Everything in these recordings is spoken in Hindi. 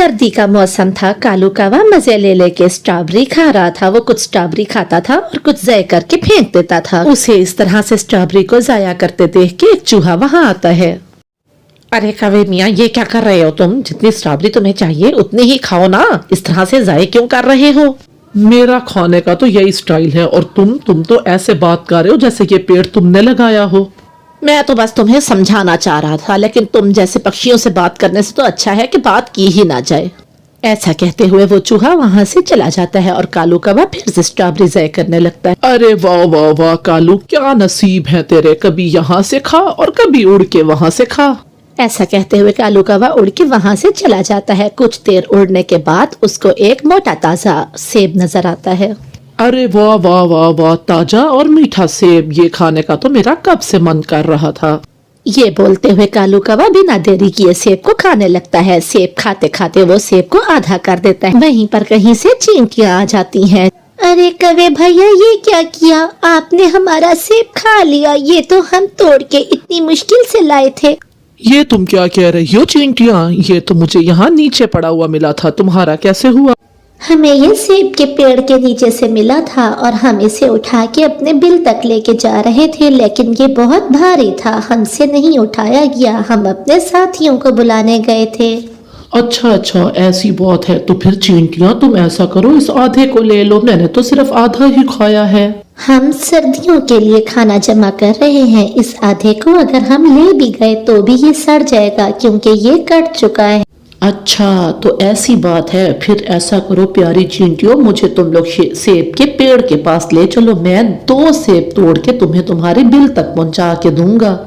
सर्दी का मौसम था। कालू कौवा मजे ले लेके स्ट्रॉबेरी खा रहा था। वो कुछ स्ट्रॉबेरी खाता था और कुछ ज़ाया करके फेंक देता था। उसे इस तरह से स्ट्रॉबेरी को ज़ाया करते देख के एक चूहा वहाँ आता है। अरे कौवे मियाँ, ये क्या कर रहे हो तुम? जितनी स्ट्रॉबेरी तुम्हें चाहिए उतनी ही खाओ ना, इस तरह से ज़ाया क्यों कर रहे हो? मेरा खाने का तो यही स्टाइल है और तुम तो ऐसे बात कर रहे हो जैसे ये पेड़ तुमने लगाया हो। मैं तो बस तुम्हें समझाना चाह रहा था, लेकिन तुम जैसे पक्षियों से बात करने से तो अच्छा है कि बात की ही ना जाए। ऐसा कहते हुए वो चूहा वहाँ से चला जाता है और कालू कौवा फिर से स्ट्रॉबेरी ज़ाया करने लगता है। अरे वाह वाह वाह कालू, क्या नसीब है तेरे, कभी यहाँ से खा और कभी उड़ के वहाँ से खा। ऐसा कहते हुए कालू कौवा उड़ के वहाँ से चला जाता है। कुछ देर उड़ने के बाद उसको एक मोटा ताजा सेब नजर आता है। अरे वाह वाह वाह वाह, ताजा और मीठा सेब, ये खाने का तो मेरा कब से मन कर रहा था। ये बोलते हुए कालू कौवा बिना देरी किए सेब को खाने लगता है। सेब खाते खाते वो सेब को आधा कर देता है। वहीं पर कहीं से चींटियां आ जाती हैं। अरे कौवे भैया, ये क्या किया आपने? हमारा सेब खा लिया। ये तो हम तोड़ के इतनी मुश्किल से लाए थे। ये तुम क्या कह रही हो चींटियां? ये तो मुझे यहाँ नीचे पड़ा हुआ मिला था, तुम्हारा कैसे हुआ? हमें ये सेब के पेड़ के नीचे से मिला था और हम इसे उठा के अपने बिल तक लेके जा रहे थे, लेकिन ये बहुत भारी था, हमसे नहीं उठाया गया। हम अपने साथियों को बुलाने गए थे। अच्छा अच्छा, ऐसी बात है। तो फिर चींटियां तुम ऐसा करो, इस आधे को ले लो, मैंने तो सिर्फ आधा ही खाया है। हम सर्दियों के लिए खाना जमा कर रहे हैं। इस आधे को अगर हम ले भी गए तो भी ये सड़ जाएगा क्योंकि ये कट चुका है। अच्छा तो ऐसी बात है, फिर ऐसा करो प्यारी चींटियों, मुझे तुम लोग सेब के पेड़ के पास ले चलो, मैं 2 सेब तोड़ के तुम्हें तुम्हारे बिल तक पहुंचा के दूंगा।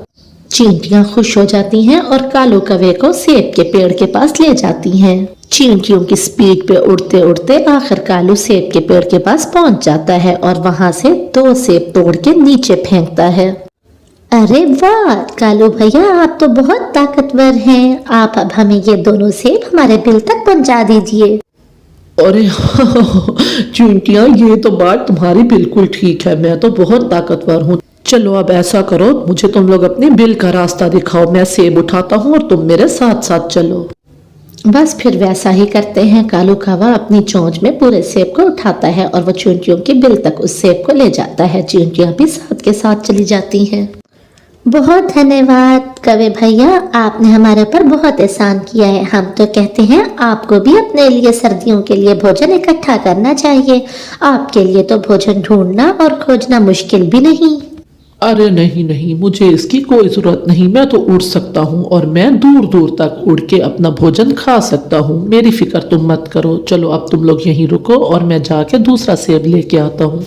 चींटियां खुश हो जाती हैं और कालू कौवे को सेब के पेड़ के पास ले जाती हैं। चींटियों की स्पीड पे उड़ते उड़ते आखिर कालू सेब के पेड़ के पास पहुंच जाता है और वहां से 2 सेब तोड़ के नीचे फेंकता है। अरे वाह कालू भैया, आप तो बहुत ताकतवर हैं। आप अब हमें ये दोनों सेब हमारे बिल तक पहुंचा दीजिए। अरे चींटियां, ये तो बात तुम्हारी बिल्कुल ठीक है, मैं तो बहुत ताकतवर हूँ। चलो अब ऐसा करो, मुझे तुम लोग अपने बिल का रास्ता दिखाओ, मैं सेब उठाता हूँ और तुम मेरे साथ साथ चलो। बस फिर वैसा ही करते हैं। कालू कौवा अपनी चोंच में पूरे सेब को उठाता है और वो चींटियों के बिल तक उस सेब को ले जाता है। चींटियां भी साथ के साथ चली जाती हैं। बहुत धन्यवाद कौवे भैया, आपने हमारे ऊपर बहुत एहसान किया है। हम तो कहते हैं आपको भी अपने लिए सर्दियों के लिए भोजन इकट्ठा करना चाहिए। आपके लिए तो भोजन ढूंढना और खोजना मुश्किल भी नहीं। अरे नहीं नहीं, मुझे इसकी कोई जरूरत नहीं, मैं तो उड़ सकता हूँ और मैं दूर दूर तक उड़ के अपना भोजन खा सकता हूँ, मेरी फिक्र तुम मत करो। चलो अब तुम लोग यहीं रुको और मैं जाके दूसरा सेब लेके आता हूँ।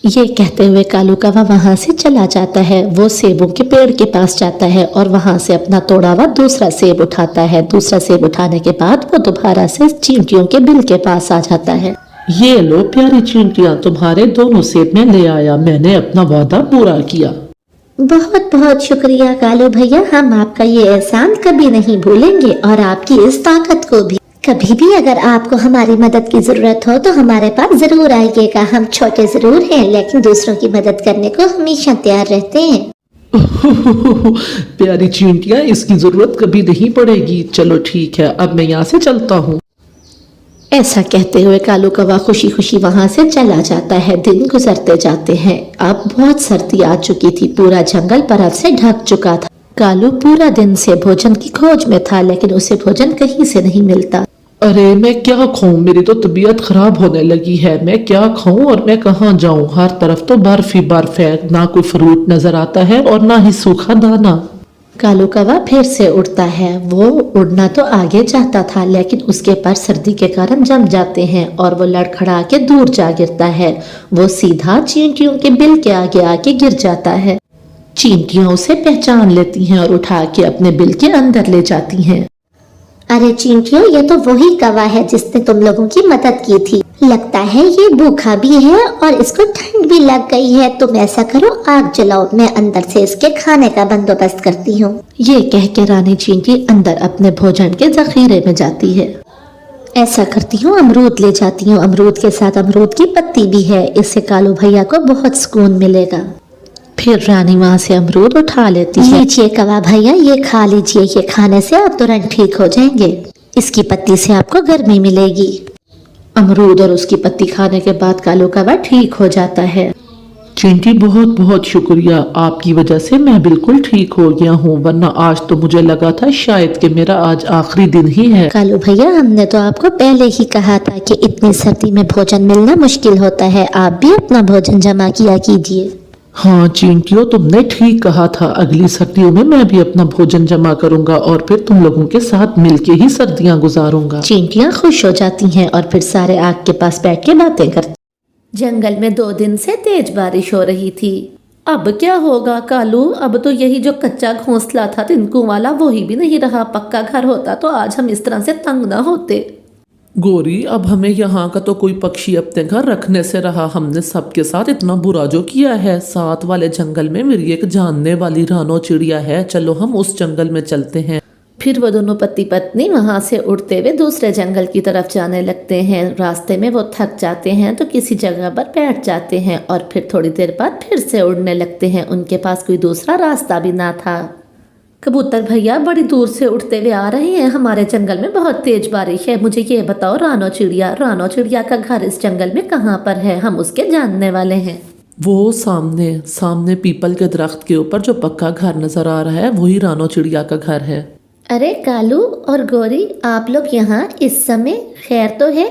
ये कहते हुए कालू कौवा वहां से चला जाता है। वो सेबों के पेड़ के पास जाता है और वहां से अपना तोड़ा हुआ दूसरा सेब उठाता है। दूसरा सेब उठाने के बाद वो दोबारा से चींटियों के बिल के पास आ जाता है। ये लो प्यारी चींटियां, तुम्हारे दोनों सेब में ले आया, मैंने अपना वादा पूरा किया। बहुत बहुत शुक्रिया कालू भैया, हम आपका ये एहसान कभी नहीं भूलेंगे और आपकी इस ताकत को भी। कभी भी अगर आपको हमारी मदद की जरूरत हो तो हमारे पास जरूर आइएगा। हम छोटे जरूर हैं लेकिन दूसरों की मदद करने को हमेशा तैयार रहते हैं। प्यारी चींटियां, इसकी जरूरत कभी नहीं पड़ेगी। चलो ठीक है, अब मैं यहाँ से चलता हूँ। ऐसा कहते हुए कालू कौवा खुशी खुशी वहां से चला जाता है। दिन गुजरते जाते हैं। अब बहुत सर्दी आ चुकी थी, पूरा जंगल बर्फ से ढक चुका था। कालू पूरा दिन से भोजन की खोज में था लेकिन उसे भोजन कहीं से नहीं मिलता। अरे मैं क्या खाऊं, मेरी तो तबीयत खराब होने लगी है, मैं क्या खाऊं और मैं कहाँ जाऊं? हर तरफ तो बर्फ ही बर्फ है, ना कोई फ्रूट नजर आता है और ना ही सूखा दाना। कालू कौवा फिर से उड़ता है। वो उड़ना तो आगे जाता था लेकिन उसके पर सर्दी के कारण जम जाते हैं और वो लड़खड़ा के दूर जा गिरता है। वो सीधा चींटियों के बिल के आगे आके गिर जाता है। चींटियां उसे पहचान लेती हैं और उठा के अपने बिल के अंदर ले जाती हैं। अरे चींटियों, ये तो वही कौवा है जिसने तुम लोगों की मदद की थी। लगता है ये भूखा भी है और इसको ठंड भी लग गई है। तुम ऐसा करो, आग जलाओ, मैं अंदर से इसके खाने का बंदोबस्त करती हूँ। ये कह के रानी चींटी अंदर अपने भोजन के जखीरे में जाती है। ऐसा करती हूँ, अमरूद ले जाती हूँ। अमरूद के साथ अमरूद की पत्ती भी है, इससे कालू भैया को बहुत सुकून मिलेगा। फिर रानी वहाँ से अमरूद उठा लेती है। लीजिए कौवा भैया, ये खा लीजिए, ये खाने से आप तुरंत ठीक हो जाएंगे। इसकी पत्ती से आपको गर्मी मिलेगी। अमरूद और उसकी पत्ती खाने के बाद कालू कौवा ठीक हो जाता है। चिंटी बहुत बहुत शुक्रिया, आपकी वजह से मैं बिल्कुल ठीक हो गया हूँ, वरना आज तो मुझे लगा था शायद कि मेरा आज आखिरी दिन ही है। कालू भैया, हमने तो आपको पहले ही कहा था कि इतनी सर्दी में भोजन मिलना मुश्किल होता है, आप भी अपना भोजन जमा किया कीजिए। हाँ चिंटियों, तुमने ठीक कहा था, अगली सर्दियों में मैं भी अपना भोजन जमा करूंगा और फिर तुम लोगों के साथ मिलके ही सर्दियां गुजारूंगा। चींटियां खुश हो जाती हैं और फिर सारे आग के पास बैठ के बातें करती। जंगल में 2 दिन से तेज बारिश हो रही थी। अब क्या होगा कालू, अब तो यही जो कच्चा घोंसला था तिनकू वाला वही भी नहीं रहा। पक्का घर होता तो आज हम इस तरह से तंग ना होते। गोरी, अब हमें यहाँ का तो कोई पक्षी अपने घर रखने से रहा, हमने सबके साथ इतना बुरा जो किया है। साथ वाले जंगल में मेरी एक जानने वाली रानो चिड़िया है, चलो हम उस जंगल में चलते हैं। फिर वो दोनों पति पत्नी वहां से उड़ते हुए दूसरे जंगल की तरफ जाने लगते हैं। रास्ते में वो थक जाते हैं तो किसी जगह पर बैठ जाते हैं और फिर थोड़ी देर बाद फिर से उड़ने लगते हैं। उनके पास कोई दूसरा रास्ता भी ना था। कबूतर भैया बड़ी दूर से उड़ते हुए आ रहे हैं, हमारे जंगल में बहुत तेज बारिश है। मुझे ये बताओ रानो चिड़िया का घर इस जंगल में कहाँ पर है? हम उसके जानने वाले हैं। वो सामने सामने पीपल के दरख्त के ऊपर जो पक्का घर नजर आ रहा है वही रानो चिड़िया का घर है। अरे कालू और गौरी, आप लोग यहाँ इस समय? खैर तो है?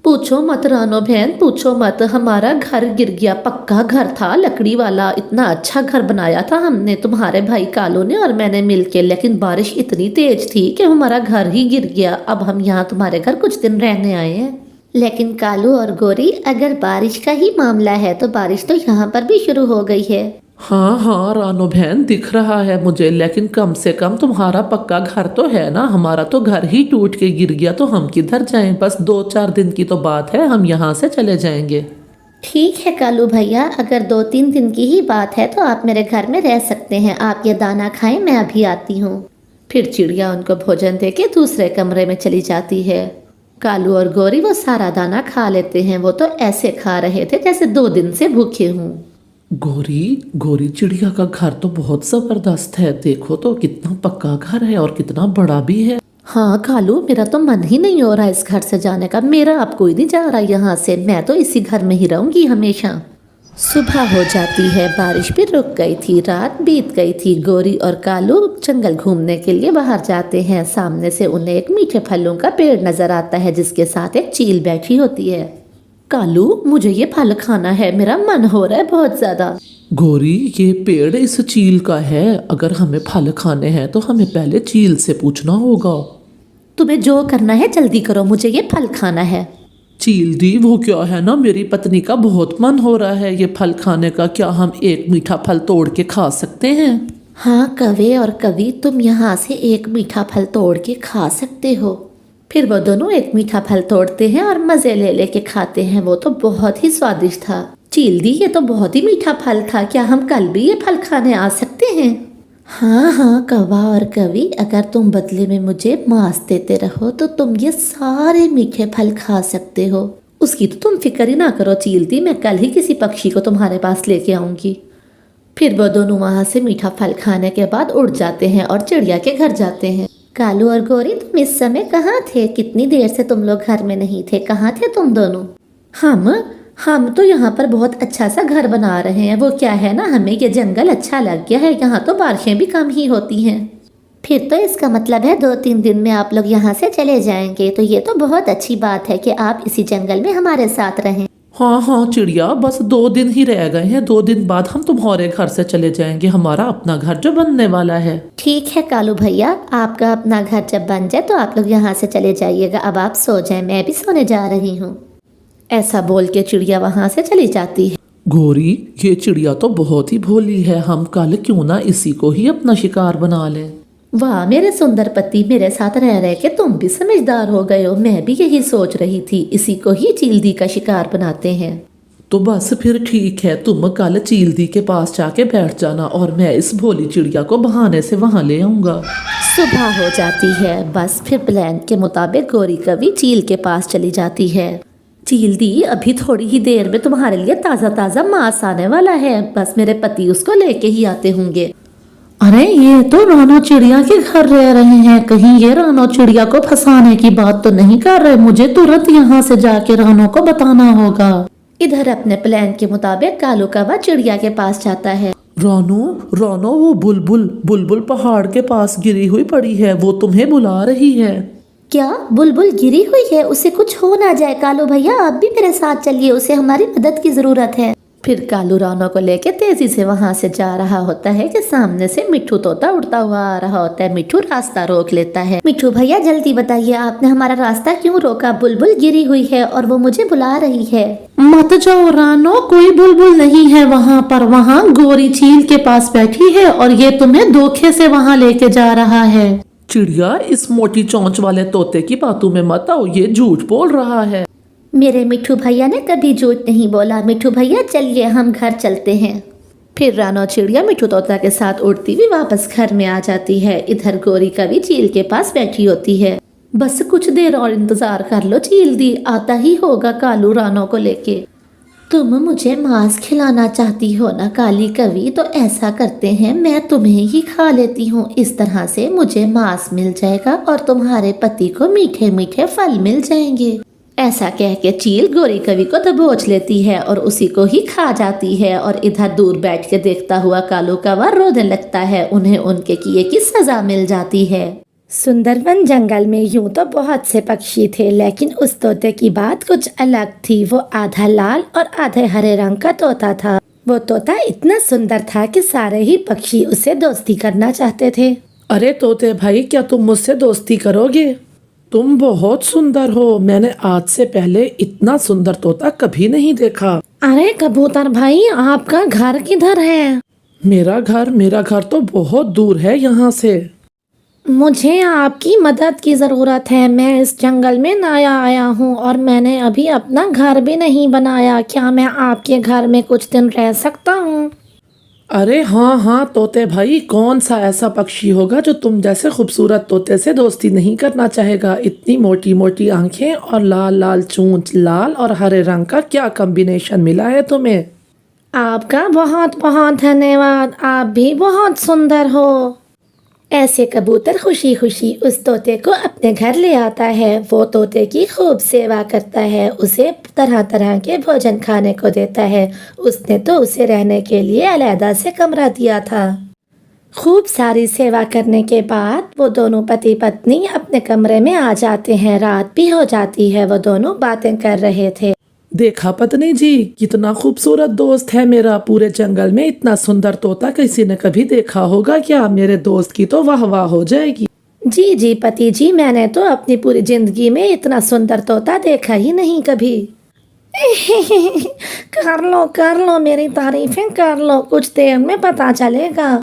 पूछो मत रानो बहन, पूछो मत, हमारा घर गिर गया। पक्का घर था लकड़ी वाला, इतना अच्छा घर बनाया था हमने, तुम्हारे भाई कालू ने और मैंने मिलके, लेकिन बारिश इतनी तेज थी कि हमारा घर ही गिर गया। अब हम यहाँ तुम्हारे घर कुछ दिन रहने आए हैं। लेकिन कालू और गौरी, अगर बारिश का ही मामला है तो बारिश तो यहाँ पर भी शुरू हो गई है। हाँ हाँ रानो बहन, दिख रहा है मुझे, लेकिन कम से कम तुम्हारा पक्का घर तो है ना। हमारा तो घर ही टूट के गिर गया, तो हम किधर जाएं? बस 2-4 दिन की तो बात है, हम यहाँ से चले जाएंगे। ठीक है कालू भैया, अगर 2-3 दिन की ही बात है तो आप मेरे घर में रह सकते हैं। आप ये दाना खाएं, मैं अभी आती हूँ। फिर चिड़िया उनको भोजन दे के दूसरे कमरे में चली जाती है। कालू और गौरी वो सारा दाना खा लेते हैं। वो तो ऐसे खा रहे थे जैसे 2 दिन से भूखे हों। गोरी चिड़िया का घर तो बहुत जबरदस्त है, देखो तो कितना पक्का घर है और कितना बड़ा भी है। हाँ कालू, मेरा तो मन ही नहीं हो रहा इस घर से जाने का। मेरा अब कोई नहीं जा रहा यहाँ से, मैं तो इसी घर में ही रहूंगी हमेशा। सुबह हो जाती है, बारिश भी रुक गई थी, रात बीत गई थी। गौरी और कालू जंगल घूमने के लिए बाहर जाते हैं। सामने से उन्हें एक मीठे फलों का पेड़ नजर आता है जिसके साथ एक चील बैठी होती है। कालू, मुझे ये फल खाना है, मेरा मन हो रहा है बहुत ज्यादा। गोरी, ये पेड़ इस चील का है, अगर हमें फल खाने हैं तो हमें पहले चील से पूछना होगा। तुम्हें जो करना है जल्दी करो, मुझे ये फल खाना है। चील दी, वो क्या है ना, मेरी पत्नी का बहुत मन हो रहा है ये फल खाने का, क्या हम एक मीठा फल तोड़ के खा सकते हैं? हाँ कवे और कवि, तुम यहाँ से एक मीठा फल तोड़ के खा सकते हो। फिर वो दोनों एक मीठा फल तोड़ते हैं और मजे ले लेके खाते हैं। वो तो बहुत ही स्वादिष्ट था। चील दी, ये तो बहुत ही मीठा फल था, क्या हम कल भी ये फल खाने आ सकते हैं? हाँ हाँ कौवा और कवि, अगर तुम बदले में मुझे मांस देते रहो तो तुम ये सारे मीठे फल खा सकते हो। उसकी तो तुम फिक्र ही ना करो चील दी, मैं कल ही किसी पक्षी को तुम्हारे पास लेके आऊंगी। फिर वो दोनों वहां से मीठा फल खाने के बाद उड़ जाते हैं और चिड़िया के घर जाते हैं। कालू और गौरी, तुम इस समय कहाँ थे? कितनी देर से तुम लोग घर में नहीं थे, कहाँ थे तुम दोनों? हम तो यहाँ पर बहुत अच्छा सा घर बना रहे हैं। वो क्या है ना, हमें ये जंगल अच्छा लग गया है, यहाँ तो बारिशें भी कम ही होती हैं। फिर तो इसका मतलब है 2-3 दिन में आप लोग यहाँ से चले जाएंगे, तो ये तो बहुत अच्छी बात है कि आप इसी जंगल में हमारे साथ रहें। हाँ चिड़िया, बस 2 दिन ही रह गए हैं, 2 दिन बाद हम तुम्हारे घर से चले जाएंगे, हमारा अपना घर जो बनने वाला है। ठीक है कालू भैया, आपका अपना घर जब बन जाए तो आप लोग यहाँ से चले जाइएगा। अब आप सो जाएं, मैं भी सोने जा रही हूँ। ऐसा बोल के चिड़िया वहाँ से चली जाती है। गोरी, ये चिड़िया तो बहुत ही भोली है, हम कल क्यों ना इसी को ही अपना शिकार बना लें। वाह मेरे सुंदर पति, मेरे साथ रह रहे के तुम भी समझदार हो गए हो। मैं भी यही सोच रही थी, इसी को ही चीलदी का शिकार बनाते हैं। तो बस फिर ठीक है, तुम कल चीलदी के पास जाके बैठ जाना और मैं इस भोली चिड़िया को बहाने से वहां ले आऊंगा। सुबह हो जाती है। बस फिर प्लान के मुताबिक गौरी कवि चील के पास चली जाती है। चील दी, अभी थोड़ी ही देर में तुम्हारे लिए ताज़ा ताज़ा मांस आने वाला है, बस मेरे पति उसको लेके ही आते होंगे। अरे ये तो रानो चिड़िया के घर रह रहे हैं, कहीं ये रानो चिड़िया को फंसाने की बात तो नहीं कर रहे। मुझे तुरंत यहाँ से जाके रानो को बताना होगा। इधर अपने प्लान के मुताबिक कालू कौवा चिड़िया के पास जाता है। रानो, रानो, वो बुलबुल बुलबुल पहाड़ के पास गिरी हुई पड़ी है, वो तुम्हें बुला रही है। क्या बुलबुल गिरी हुई है? उसे कुछ हो ना जाए। कालू भैया आप भी मेरे साथ चलिए, उसे हमारी मदद की जरूरत है। फिर कालू रानो को लेके तेजी से वहां से जा रहा होता है कि सामने से मिट्ठू तोता उड़ता हुआ आ रहा होता है। मिट्ठू रास्ता रोक लेता है। मिट्ठू भैया जल्दी बताइए, आपने हमारा रास्ता क्यों रोका? बुलबुल गिरी हुई है और वो मुझे बुला रही है। मत जाओ रानो, कोई बुलबुल नहीं है वहाँ पर। वहाँ गोरी चील के पास बैठी है और ये तुम्हें धोखे से वहाँ लेके जा रहा है। चिड़िया, इस मोटी चोंच वाले तोते की बातों में मत आओ, ये झूठ बोल रहा है। मेरे मिट्ठू भैया ने कभी झूठ नहीं बोला। मिट्ठू भैया चलिए हम घर चलते हैं। फिर रानो चिड़िया मिट्ठू तोता के साथ उड़ती हुई वापस घर में आ जाती है। इधर गोरी कभी चील के पास बैठी होती है। बस कुछ देर और इंतजार कर लो, चील दी आता ही होगा कालू रानो को लेके। तुम मुझे मांस खिलाना चाहती हो ना काली कवि, तो ऐसा करते हैं मैं तुम्हें ही खा लेती हूँ। इस तरह से मुझे मांस मिल जाएगा और तुम्हारे पति को मीठे मीठे फल मिल जाएंगे। ऐसा कह के चील गोरी कवि को दबोच लेती है और उसी को ही खा जाती है। और इधर दूर बैठ के देखता हुआ कालू कौवा रोने लगता है। उन्हें उनके किए की सजा मिल जाती है। सुंदरवन जंगल में यूं तो बहुत से पक्षी थे, लेकिन उस तोते की बात कुछ अलग थी। वो आधा लाल और आधे हरे रंग का तोता था। वो तोता इतना सुंदर था कि सारे ही पक्षी उससे दोस्ती करना चाहते थे। अरे तोते भाई, क्या तुम मुझसे दोस्ती करोगे? तुम बहुत सुंदर हो, मैंने आज से पहले इतना सुंदर तोता कभी नहीं देखा। अरे कबूतर भाई, आपका घर किधर है? मेरा घर तो बहुत दूर है यहाँ से। मुझे आपकी मदद की ज़रूरत है। मैं इस जंगल में नया आया हूँ और मैंने अभी अपना घर भी नहीं बनाया। क्या मैं आपके घर में कुछ दिन रह सकता हूँ? अरे हाँ हाँ तोते भाई, कौन सा ऐसा पक्षी होगा जो तुम जैसे खूबसूरत तोते से दोस्ती नहीं करना चाहेगा। इतनी मोटी मोटी आंखें और लाल लाल चोंच, लाल और हरे रंग का क्या कॉम्बिनेशन मिला है तुम्हें। आपका बहुत बहुत धन्यवाद, आप भी बहुत सुंदर हो। ऐसे कबूतर खुशी खुशी उस तोते को अपने घर ले आता है। वो तोते की खूब सेवा करता है, उसे तरह तरह के भोजन खाने को देता है। उसने तो उसे रहने के लिए अलग से कमरा दिया था। खूब सारी सेवा करने के बाद वो दोनों पति पत्नी अपने कमरे में आ जाते हैं। रात भी हो जाती है। वो दोनों बातें कर रहे थे। देखा पत्नी जी, कितना खूबसूरत दोस्त है मेरा। पूरे जंगल में इतना सुंदर तोता किसी ने कभी देखा होगा क्या? मेरे दोस्त की तो वाह वाह हो जाएगी। जी जी पति जी, मैंने तो अपनी पूरी जिंदगी में इतना सुंदर तोता देखा ही नहीं कभी। कर लो मेरी तारीफें कर लो, कुछ देर में पता चलेगा।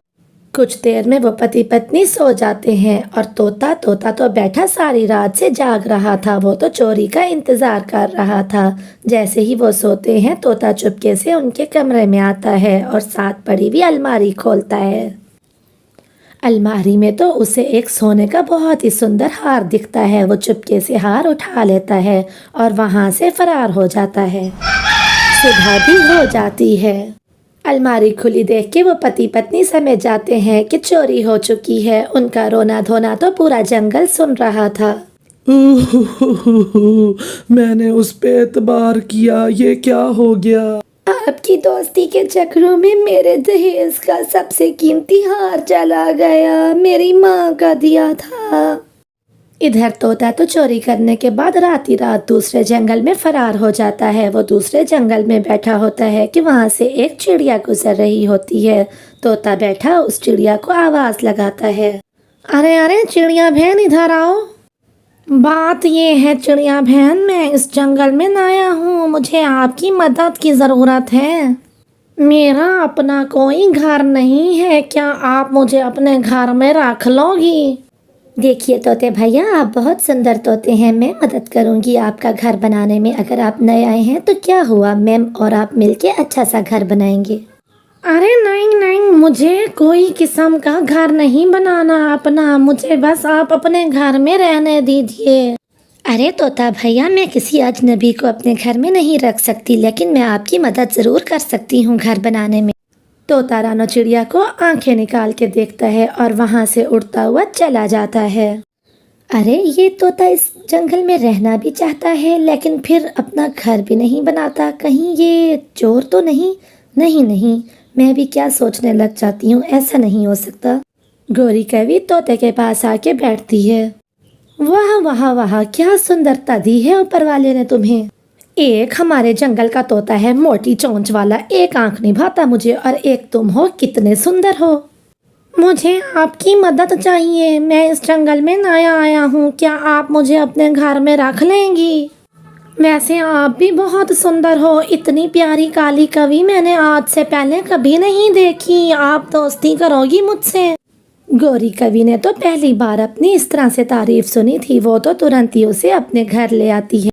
कुछ देर में वो पति पत्नी सो जाते हैं और तोता तो बैठा सारी रात से जाग रहा था। वो तो चोरी का इंतजार कर रहा था। जैसे ही वो सोते हैं, तोता चुपके से उनके कमरे में आता है और साथ पड़ी हुई अलमारी खोलता है। अलमारी में तो उसे एक सोने का बहुत ही सुंदर हार दिखता है। वो चुपके से हार उठा लेता है और वहां से फरार हो जाता है। सुबह भी हो जाती है। अलमारी खुली देख के वो पति पत्नी समझ जाते हैं कि चोरी हो चुकी है। उनका रोना धोना तो पूरा जंगल सुन रहा था। मैंने उस पे एतबार किया, ये क्या हो गया? आपकी दोस्ती के चक्रों में मेरे दहेज का सबसे कीमती हार चला गया, मेरी माँ का दिया था। इधर तोता तो चोरी करने के बाद रात ही रात दूसरे जंगल में फरार हो जाता है। वो दूसरे जंगल में बैठा होता है कि वहाँ से एक चिड़िया गुजर रही होती है। तोता बैठा उस चिड़िया को आवाज लगाता है। अरे अरे चिड़िया बहन, इधर आओ। बात ये है चिड़िया बहन, मैं इस जंगल में नया हूँ, मुझे आपकी मदद की ज़रूरत है। मेरा अपना कोई घर नहीं है, क्या आप मुझे अपने घर में रख लोगी? देखिए तोते भैया, आप बहुत सुंदर तोते हैं, मैं मदद करूंगी आपका घर बनाने में। अगर आप नए आए हैं तो क्या हुआ, मैम और आप मिलके अच्छा सा घर बनाएंगे। अरे नहीं नहीं, मुझे कोई किस्म का घर नहीं बनाना अपना, मुझे बस आप अपने घर में रहने दीजिए। अरे तोता भैया, मैं किसी अजनबी को अपने घर में नहीं रख सकती, लेकिन मैं आपकी मदद ज़रूर कर सकती हूँ घर बनाने में। तोता रानो चिड़िया को आंखें निकाल के देखता है और वहां से उड़ता हुआ चला जाता है। अरे ये तोता इस जंगल में रहना भी चाहता है लेकिन फिर अपना घर भी नहीं बनाता। कहीं ये चोर तो नहीं? नहीं नहीं, मैं भी क्या सोचने लग जाती हूँ, ऐसा नहीं हो सकता। गौरी कवि तोते के पास आके बैठती है। वाह वाह वाह, क्या सुंदरता दी है ऊपर वाले ने तुम्हें। एक हमारे जंगल का तोता है मोटी चोंच वाला, एक आंख निभाता मुझे, और एक तुम हो, कितने सुंदर हो। मुझे आपकी मदद चाहिए, मैं इस जंगल में नया आया हूँ, क्या आप मुझे अपने घर में रख लेंगी? वैसे आप भी बहुत सुंदर हो, इतनी प्यारी काली कवि मैंने आज से पहले कभी नहीं देखी, आप दोस्ती करोगी मुझसे? गौरी कवि ने तो पहली बार अपनी इस तरह से तारीफ सुनी थी, वो तो तुरंत ही उसे अपने घर ले आती है।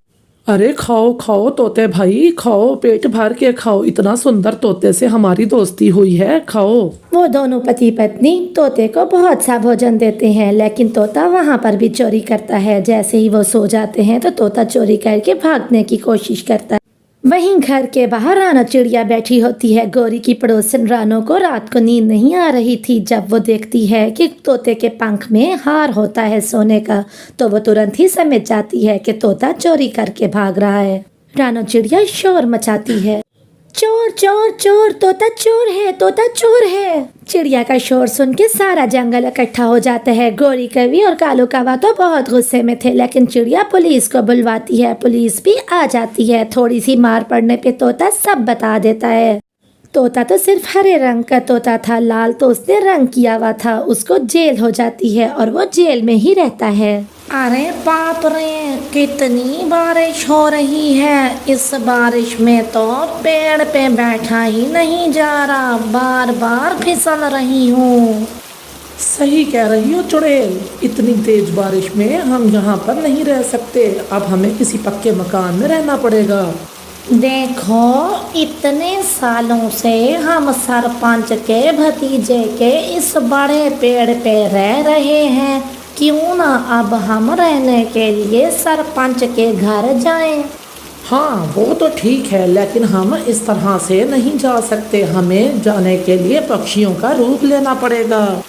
अरे खाओ खाओ तोते भाई, खाओ, पेट भर के खाओ, इतना सुंदर तोते से हमारी दोस्ती हुई है, खाओ। वो दोनों पति पत्नी तोते को बहुत सा भोजन देते हैं, लेकिन तोता वहाँ पर भी चोरी करता है। जैसे ही वो सो जाते हैं तो तोता चोरी करके भागने की कोशिश करता है। वहीं घर के बाहर रानो चिड़िया बैठी होती है। गौरी की पड़ोसन रानो को रात को नींद नहीं आ रही थी। जब वो देखती है कि तोते के पंख में हार होता है सोने का, तो वो तुरंत ही समझ जाती है कि तोता चोरी करके भाग रहा है। रानो चिड़िया शोर मचाती है, चोर चोर चोर, तोता चोर है, तोता चोर है। चिड़िया का शोर सुन के सारा जंगल इकट्ठा हो जाता है। गौरी कवि और कालू कौवा तो बहुत गुस्से में थे, लेकिन चिड़िया पुलिस को बुलवाती है। पुलिस भी आ जाती है। थोड़ी सी मार पड़ने पे तोता सब बता देता है। तोता तो सिर्फ हरे रंग का तोता था, लाल तो उसने रंग किया हुआ था। उसको जेल हो जाती है और वो जेल में ही रहता है। अरे बाप रे, कितनी बारिश हो रही है। इस बारिश में तो पेड़ पे बैठा ही नहीं जा रहा, बार बार फिसल रही हूँ। सही कह रही हो चुड़ैल, इतनी तेज बारिश में हम यहाँ पर नहीं रह सकते, अब हमें किसी पक्के मकान में रहना पड़ेगा। देखो, इतने सालों से हम सरपंच के भतीजे के इस बड़े पेड़ पे रह रहे हैं, क्यों ना अब हम रहने के लिए सरपंच के घर जाएं? हाँ वो तो ठीक है, लेकिन हम इस तरह से नहीं जा सकते, हमें जाने के लिए पक्षियों का रूप लेना पड़ेगा।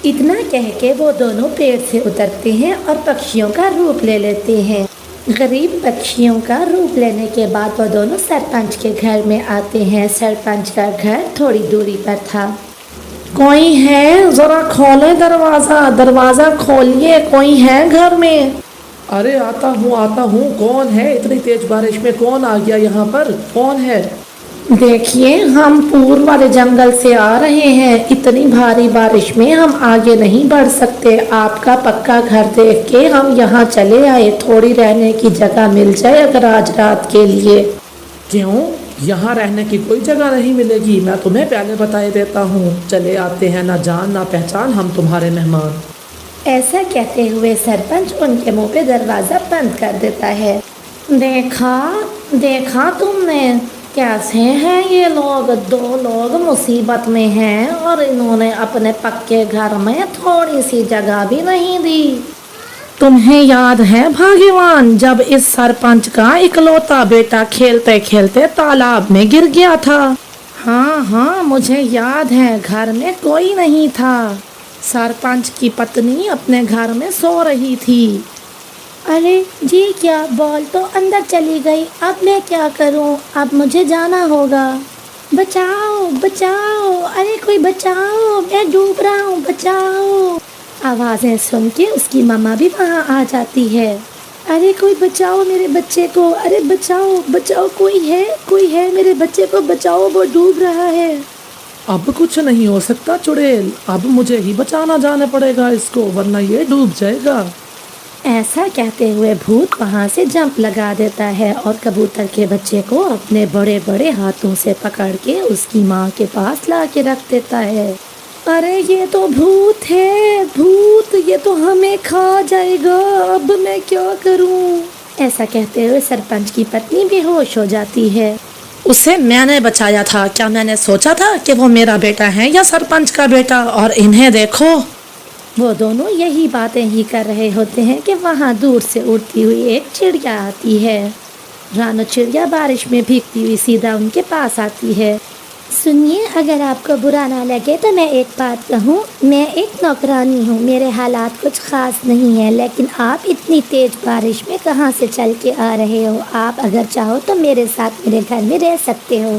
इतना कह के वो दोनों पेड़ से उतरते हैं और पक्षियों का रूप ले लेते हैं। गरीब पक्षियों का रूप लेने के बाद वो दोनों सरपंच के घर में आते हैं। सरपंच का घर थोड़ी दूरी पर था। कोई है? जरा खोले दरवाजा, दरवाजा खोलिए, कोई है घर में? अरे आता हूँ, कौन है? इतनी तेज बारिश में कौन आ गया यहाँ पर, कौन है? देखिए, हम पूर्व वाले जंगल से आ रहे हैं, इतनी भारी बारिश में हम आगे नहीं बढ़ सकते। आपका पक्का घर देख के हम यहाँ चले आए, थोड़ी रहने की जगह मिल जाए अगर आज रात के लिए। क्यों? यहाँ रहने की कोई जगह नहीं मिलेगी, मैं तुम्हें पहले बताए देता हूँ। चले आते हैं, ना जान ना पहचान, हम तुम्हारे मेहमान। ऐसा कहते हुए सरपंच उनके मुंह पे दरवाजा बंद कर देता है। देखा तुमने, कैसे हैं ये लोग? दो लोग मुसीबत में हैं और इन्होंने अपने पक्के घर में थोड़ी सी जगह भी नहीं दी। तुम्हें याद है भाग्यवान, जब इस सरपंच का इकलौता बेटा खेलते खेलते तालाब में गिर गया था? हाँ, मुझे याद है, घर में कोई नहीं था। सरपंच की पत्नी अपने घर में सो रही थी। अरे जी, क्या बॉल तो अंदर चली गई, अब मैं क्या करूं? अब मुझे जाना होगा। बचाओ बचाओ, अरे कोई बचाओ, मैं डूब रहा हूँ, बचाओ। आवाज़ें सुन के उसकी मम्मा भी वहाँ आ जाती है। अरे कोई बचाओ मेरे बच्चे को, अरे बचाओ, कोई है, मेरे बच्चे को बचाओ, वो डूब रहा है। अब कुछ नहीं हो सकता चुड़ैल, अब मुझे ही बचाना जाना पड़ेगा इसको, वरना ये डूब जाएगा। ऐसा कहते हुए भूत वहाँ से जंप लगा देता है और कबूतर के बच्चे को अपने बड़े बड़े हाथों से पकड़ के उसकी माँ के पास ला के रख देता है। अरे ये तो भूत है, भूत, ये तो हमें खा जाएगा, अब मैं क्या करूँ? ऐसा कहते हुए सरपंच की पत्नी बेहोश हो जाती है। उसे मैंने बचाया था, क्या मैंने सोचा था कि वो मेरा बेटा है या सरपंच का बेटा? और इन्हें देखो। वो दोनों यही बातें ही कर रहे होते हैं कि वहाँ दूर से उड़ती हुई एक चिड़िया आती है। रानो चिड़िया बारिश में भीगती हुई सीधा उनके पास आती है। सुनिए, अगर आपको बुरा ना लगे तो मैं एक बात कहूँ। मैं एक नौकरानी हूँ, मेरे हालात कुछ ख़ास नहीं है, लेकिन आप इतनी तेज़ बारिश में कहाँ से चल के आ रहे हो? आप अगर चाहो तो मेरे साथ मेरे घर में रह सकते हो।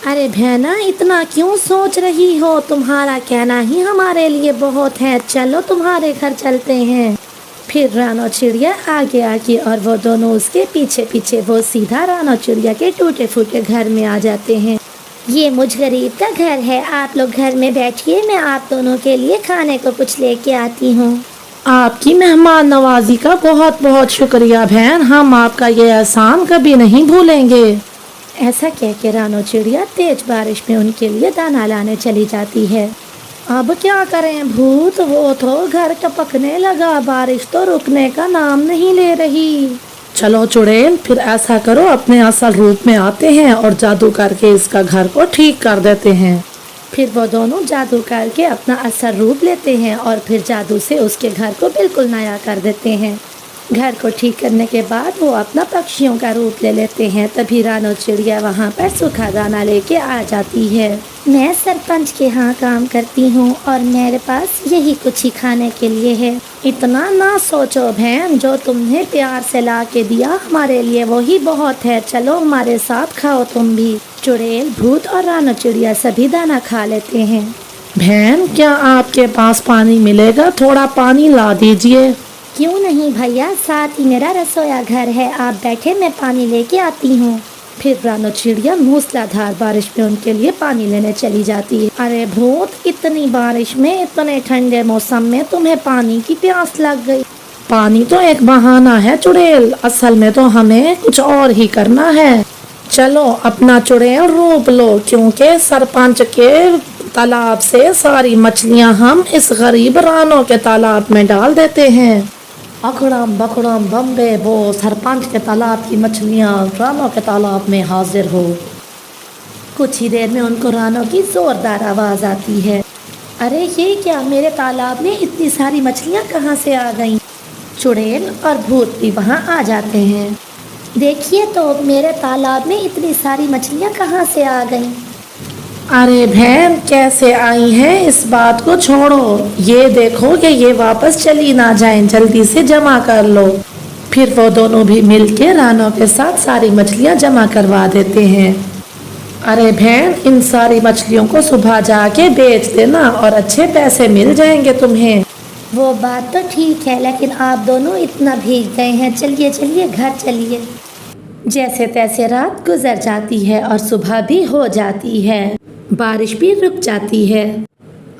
अरे बहना, इतना क्यों सोच रही हो? तुम्हारा कहना ही हमारे लिए बहुत है। चलो तुम्हारे घर चलते हैं। फिर रानो चिड़िया आगे आगे और वो दोनों उसके पीछे पीछे वो सीधा रानो चिड़िया के टूटे फूटे घर में आ जाते हैं। ये मुझ गरीब का घर है, आप लोग घर में बैठिए, मैं आप दोनों के लिए खाने को कुछ लेके आती हूँ। आपकी मेहमान नवाजी का बहुत बहुत शुक्रिया बहन, हम आपका ये एहसान कभी नहीं भूलेंगे। ऐसा कह के रानो चिड़िया तेज बारिश में उनके लिए दाना लाने चली जाती है। अब क्या करें भूत, वो तो घर टपकने लगा, बारिश तो रुकने का नाम नहीं ले रही। चलो चुड़ैल, फिर ऐसा करो, अपने असल रूप में आते हैं और जादू करके इसका घर को ठीक कर देते हैं। फिर वो दोनों जादू करके अपना असल रूप लेते हैं और फिर जादू से उसके घर को बिल्कुल नया कर देते हैं। घर को ठीक करने के बाद वो अपना पक्षियों का रूप ले लेते हैं। तभी रानो चिड़िया वहाँ पर सूखा दाना लेके आ जाती है। मैं सरपंच के यहाँ काम करती हूँ और मेरे पास यही कुछ ही खाने के लिए है। इतना ना सोचो बहन, जो तुमने प्यार से ला के दिया हमारे लिए वही बहुत है। चलो हमारे साथ खाओ तुम भी। चुड़ैल, भूत और रानो चिड़िया सभी दाना खा लेते हैं। बहन, क्या आपके पास पानी मिलेगा? थोड़ा पानी ला दीजिए। क्यों नहीं भैया, साथ ही मेरा रसोया घर है, आप बैठे, मैं पानी लेके आती हूँ। फिर रानो चिड़िया मूसलाधार बारिश में उनके लिए पानी लेने चली जाती है। अरे भूत, इतनी बारिश में, इतने ठंडे मौसम में तुम्हें पानी की प्यास लग गई? पानी तो एक बहाना है चुड़ैल, असल में तो हमें कुछ और ही करना है। चलो अपना चुड़ैल रूप लो, क्योंकि सरपंच के तालाब से सारी मछलियाँ हम इस गरीब रानो के तालाब में डाल देते हैं। अकड़म बकड़म बम्बे बो, सरपंच के तालाब की मछलियाँ रानो के तालाब में हाजिर हो। कुछ ही देर में उनको रानो की जोरदार आवाज़ आती है। अरे ये क्या, मेरे तालाब में इतनी सारी मछलियाँ कहाँ से आ गईं? चुड़ैल और भूत भी वहाँ आ जाते हैं। देखिए तो, मेरे तालाब में इतनी सारी मछलियाँ कहाँ से आ गईं? अरे बहन, कैसे आई हैं इस बात को छोड़ो, ये देखो कि ये वापस चली ना जाएं, जल्दी से जमा कर लो। फिर वो दोनों भी मिलके रानो के साथ सारी मछलियाँ जमा करवा देते हैं। अरे बहन, इन सारी मछलियों को सुबह जाके बेच देना और अच्छे पैसे मिल जाएंगे तुम्हें। वो बात तो ठीक है, लेकिन आप दोनों इतना भीग गए हैं, चलिए चलिए घर चलिए। जैसे तैसे रात गुजर जाती है और सुबह भी हो जाती है, बारिश भी रुक जाती है।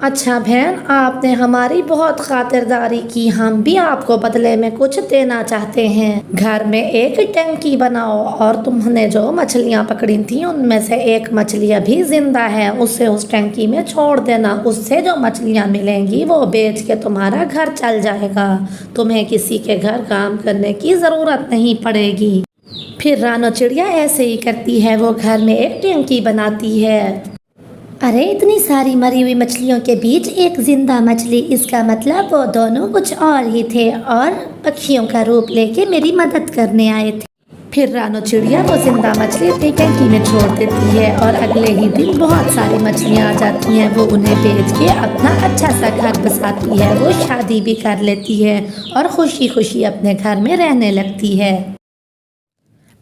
अच्छा बहन, आपने हमारी बहुत खातिरदारी की, हम भी आपको बदले में कुछ देना चाहते हैं। घर में एक टंकी बनाओ और तुमने जो मछलियाँ पकड़ी थी उनमें से एक मछली अभी जिंदा है, उसे उस टंकी में छोड़ देना। उससे जो मछलियाँ मिलेंगी वो बेच के तुम्हारा घर चल जाएगा, तुम्हें किसी के घर काम करने की ज़रूरत नहीं पड़ेगी। फिर रानो चिड़िया ऐसे ही करती है, वो घर में एक टंकी बनाती है। अरे इतनी सारी मरी हुई मछलियों के बीच एक जिंदा मछली, इसका मतलब वो दोनों कुछ और ही थे और पक्षियों का रूप लेके मेरी मदद करने आए थे। फिर रानो चिड़िया वो जिंदा मछली अपनी टंकी में छोड़ देती है और अगले ही दिन बहुत सारी मछलियाँ आ जाती हैं। वो उन्हें बेच के अपना अच्छा सा घर बसाती है, वो शादी भी कर लेती है और खुशी खुशी अपने घर में रहने लगती है।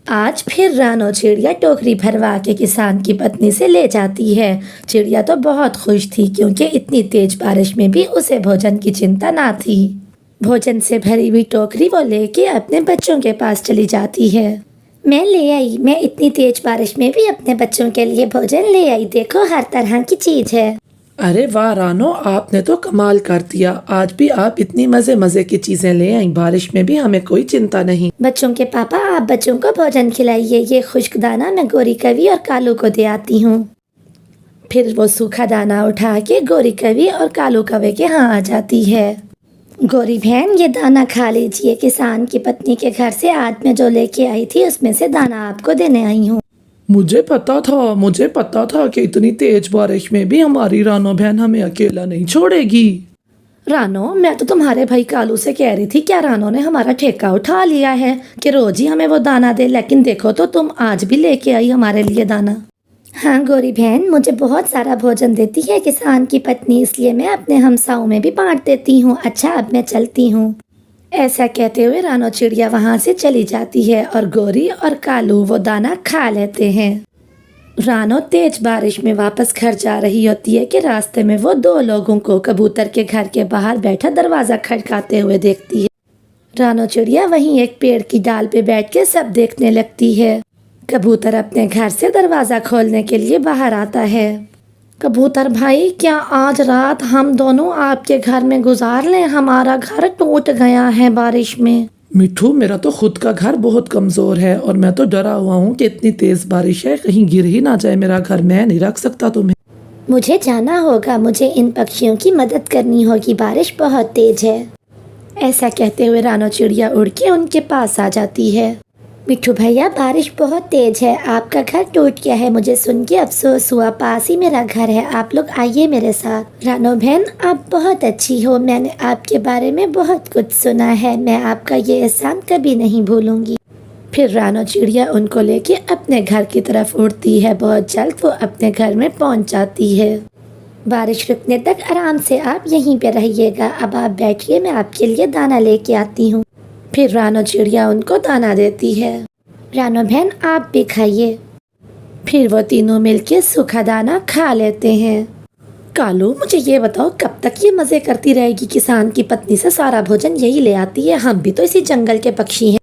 आज फिर रानो चिड़िया टोकरी भरवा के किसान की पत्नी से ले जाती है। चिड़िया तो बहुत खुश थी, क्योंकि इतनी तेज बारिश में भी उसे भोजन की चिंता ना थी। भोजन से भरी हुई टोकरी वो लेके अपने बच्चों के पास चली जाती है। मैं ले आई, मैं इतनी तेज बारिश में भी अपने बच्चों के लिए भोजन ले आई, देखो हर तरह की चीज़ है। अरे वाह रानो, आपने तो कमाल कर दिया, आज भी आप इतनी मजे मजे की चीजें ले आई, बारिश में भी हमें कोई चिंता नहीं। बच्चों के पापा, आप बच्चों को भोजन खिलाइए, ये खुश्क दाना मैं गोरी कवि और कालू को दे आती हूँ। फिर वो सूखा दाना उठा के गोरी कवि और कालू कौवे के यहाँ आ जाती है। गोरी बहन, ये दाना खा लीजिए, किसान की पत्नी के घर से आज मैं जो लेके आई थी उसमें से दाना आपको देने आई हूँ। मुझे पता था कि इतनी तेज बारिश में भी हमारी रानो बहन हमें अकेला नहीं छोड़ेगी। रानो, मैं तो तुम्हारे भाई कालू से कह रही थी, क्या रानो ने हमारा ठेका उठा लिया है कि रोज ही हमें वो दाना दे, लेकिन देखो तो तुम आज भी लेके आई हमारे लिए दाना। हाँ गोरी बहन, मुझे बहुत सारा भोजन देती है किसान की पत्नी, इसलिए मैं अपने हमसाओं में भी बांट देती हूँ। अच्छा, अब मैं चलती हूँ। ऐसा कहते हुए रानो चिड़िया वहाँ से चली जाती है और गोरी और कालू वो दाना खा लेते हैं। रानो तेज बारिश में वापस घर जा रही होती है कि रास्ते में वो दो लोगों को कबूतर के घर के बाहर बैठा दरवाज़ा खटकाते हुए देखती है। रानो चिड़िया वहीं एक पेड़ की डाल पे बैठ के सब देखने लगती है। कबूतर अपने घर से दरवाज़ा खोलने के लिए बाहर आता है। कबूतर भाई, क्या आज रात हम दोनों आपके घर में गुजार लें? हमारा घर टूट गया है बारिश में। मिठू, मेरा तो खुद का घर बहुत कमजोर है और मैं तो डरा हुआ हूँ कि इतनी तेज बारिश है, कहीं गिर ही ना जाए मेरा घर। मैं नहीं रख सकता तुम्हें। मुझे जाना होगा, मुझे इन पक्षियों की मदद करनी होगी, बारिश बहुत तेज है। ऐसा कहते हुए रानो चिड़िया उड़ के उनके पास आ जाती है। मिठू भैया, बारिश बहुत तेज है, आपका घर टूट गया है, मुझे सुन के अफसोस हुआ। पास ही मेरा घर है, आप लोग आइए मेरे साथ। रानो बहन, आप बहुत अच्छी हो, मैंने आपके बारे में बहुत कुछ सुना है, मैं आपका ये एहसान कभी नहीं भूलूंगी। फिर रानो चिड़िया उनको लेके अपने घर की तरफ उड़ती है। बहुत जल्द वो अपने घर में पहुंच जाती है। बारिश रुकने तक आराम से आप यहीं पे रहिएगा, अब आप बैठिए, मैं आपके लिए दाना लेके आती हूँ। फिर रानो चिड़िया उनको दाना देती है। रानो बहन, आप भी खाइए। फिर वो तीनों मिलके सूखा दाना खा लेते हैं। कालू, मुझे ये बताओ, कब तक ये मज़े करती रहेगी? किसान की पत्नी से सारा भोजन यही ले आती है, हम भी तो इसी जंगल के पक्षी हैं।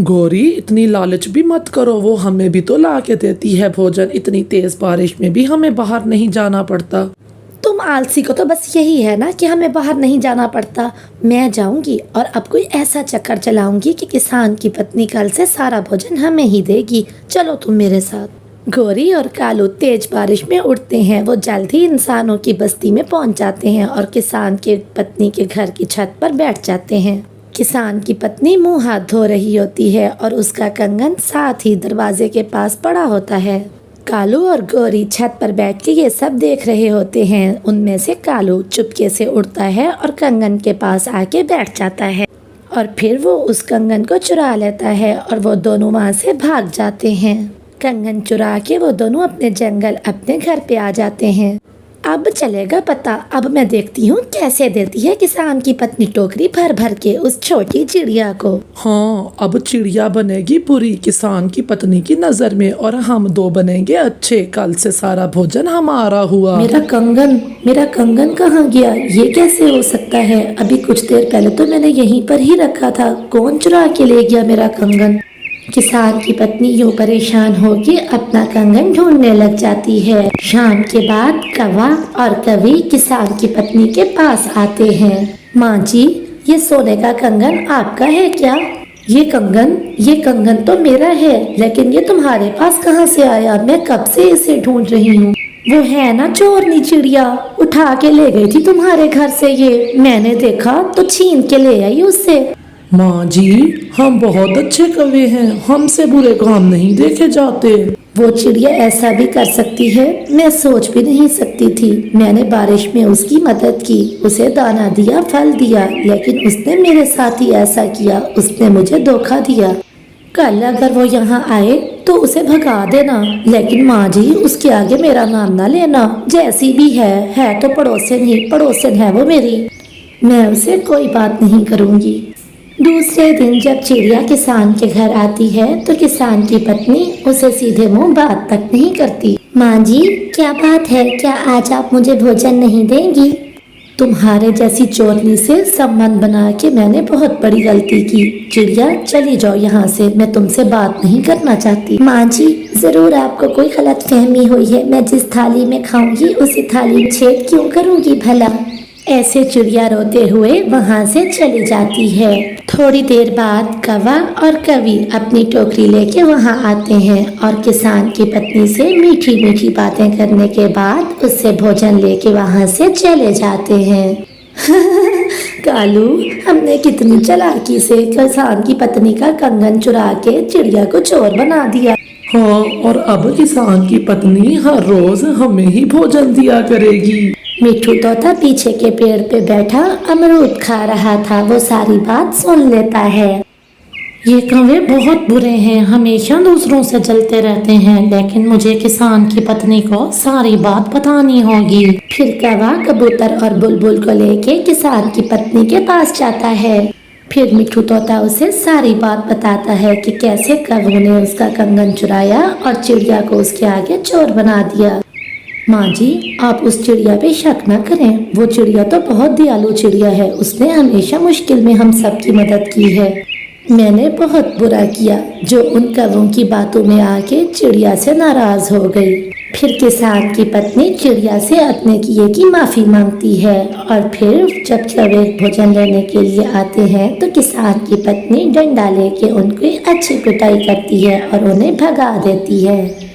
गौरी, इतनी लालच भी मत करो, वो हमें भी तो ला के देती है भोजन। इतनी तेज बारिश में भी हमें बाहर नहीं जाना पड़ता। तुम आलसी को तो बस यही है ना कि हमें बाहर नहीं जाना पड़ता। मैं जाऊंगी और अब कोई ऐसा चक्कर चलाऊंगी कि किसान की पत्नी कल से सारा भोजन हमें ही देगी। चलो तुम मेरे साथ। गौरी और कालू तेज बारिश में उड़ते हैं। वो जल्द ही इंसानों की बस्ती में पहुंच जाते हैं और किसान के पत्नी के घर की छत पर बैठ जाते हैं। किसान की पत्नी मुंह हाथ धो रही होती है और उसका कंगन साथ ही दरवाजे के पास पड़ा होता है। कालू और गौरी छत पर बैठ के ये सब देख रहे होते हैं। उनमें से कालू चुपके से उड़ता है और कंगन के पास आके बैठ जाता है और फिर वो उस कंगन को चुरा लेता है और वो दोनों वहाँ से भाग जाते हैं। कंगन चुरा के वो दोनों अपने जंगल अपने घर पे आ जाते हैं। अब चलेगा पता। अब मैं देखती हूँ कैसे देती है किसान की पत्नी टोकरी भर भर के उस छोटी चिड़िया को। हाँ, अब चिड़िया बनेगी बुरी किसान की पत्नी की नजर में और हम दो बनेंगे अच्छे। कल से सारा भोजन हमारा हुआ। मेरा कंगन कहाँ गया? ये कैसे हो सकता है? अभी कुछ देर पहले तो मैंने यहीं पर ही रखा था। कौन चुरा के ले गया मेरा कंगन? किसान की पत्नी यूं परेशान होकर अपना कंगन ढूंढने लग जाती है। शाम के बाद कौवा और कवि किसान की पत्नी के पास आते हैं। माँ जी, ये सोने का कंगन आपका है क्या? ये कंगन तो मेरा है, लेकिन ये तुम्हारे पास कहाँ से आया? मैं कब से इसे ढूंढ रही हूँ। वो है ना चोरनी चिड़िया, उठा के ले गई थी तुम्हारे घर से। ये मैंने देखा तो छीन के ले आई उससे। माँ जी, हम बहुत अच्छे कवि हैं, हमसे बुरे काम नहीं देखे जाते। वो चिड़िया ऐसा भी कर सकती है, मैं सोच भी नहीं सकती थी। मैंने बारिश में उसकी मदद की, उसे दाना दिया, फल दिया, लेकिन उसने मेरे साथ ही ऐसा किया। उसने मुझे धोखा दिया। कल अगर वो यहाँ आए तो उसे भगा देना, लेकिन माँ जी उसके आगे मेरा नाम ना लेना। जैसी भी है तो पड़ोसन ही पड़ोसन है वो मेरी। मैं उसे कोई बात नहीं करूँगी। दूसरे दिन जब चिड़िया किसान के घर आती है तो किसान की पत्नी उसे सीधे मुंह बात तक नहीं करती। माँ जी, क्या बात है? क्या आज आप मुझे भोजन नहीं देंगी? तुम्हारे जैसी चोरनी से संबंध बना के मैंने बहुत बड़ी गलती की। चिड़िया, चली जाओ यहाँ से, मैं तुमसे बात नहीं करना चाहती। माँ जी, जरूर आपको कोई गलत फहमी हुई है। मैं जिस थाली में खाऊंगी उसी थाली में छेद क्यों करूँगी भला? ऐसे चिड़िया रोते हुए वहाँ से चली जाती है। थोड़ी देर बाद कौवा और कवि अपनी टोकरी लेके वहाँ आते हैं और किसान की पत्नी से मीठी मीठी बातें करने के बाद उससे भोजन लेके वहाँ से चले जाते हैं। कालू, हमने कितनी चालाकी से किसान की पत्नी का कंगन चुरा के चिड़िया को चोर बना दिया। हाँ, और अब किसान की पत्नी हर रोज हमें ही भोजन दिया करेगी। मिठू तोता पीछे के पेड़ पे बैठा अमरूद खा रहा था। वो सारी बात सुन लेता है। ये कौवे बहुत बुरे हैं, हमेशा दूसरों से जलते रहते हैं, लेकिन मुझे किसान की पत्नी को सारी बात बतानी होगी। फिर कौवा कबूतर और बुलबुल को लेके किसान की पत्नी के पास जाता है। फिर मिट्ठू तोता उसे सारी बात बताता है कि कैसे कौवे ने उसका कंगन चुराया और चिड़िया को उसके आगे चोर बना दिया। माँ जी, आप उस चिड़िया पे शक न करें, वो चिड़िया तो बहुत दयालु चिड़िया है, उसने हमेशा मुश्किल में हम सबकी मदद की है। मैंने बहुत बुरा किया जो उन कौवों की बातों में आके चिड़िया से नाराज हो गई। फिर किसान की पत्नी चिड़िया से अपने किए की माफी मांगती है और फिर जब कौवे भोजन लेने के लिए आते हैं तो किसान की पत्नी डंडा लेके उनकी अच्छी पिटाई करती है और उन्हें भगा देती है।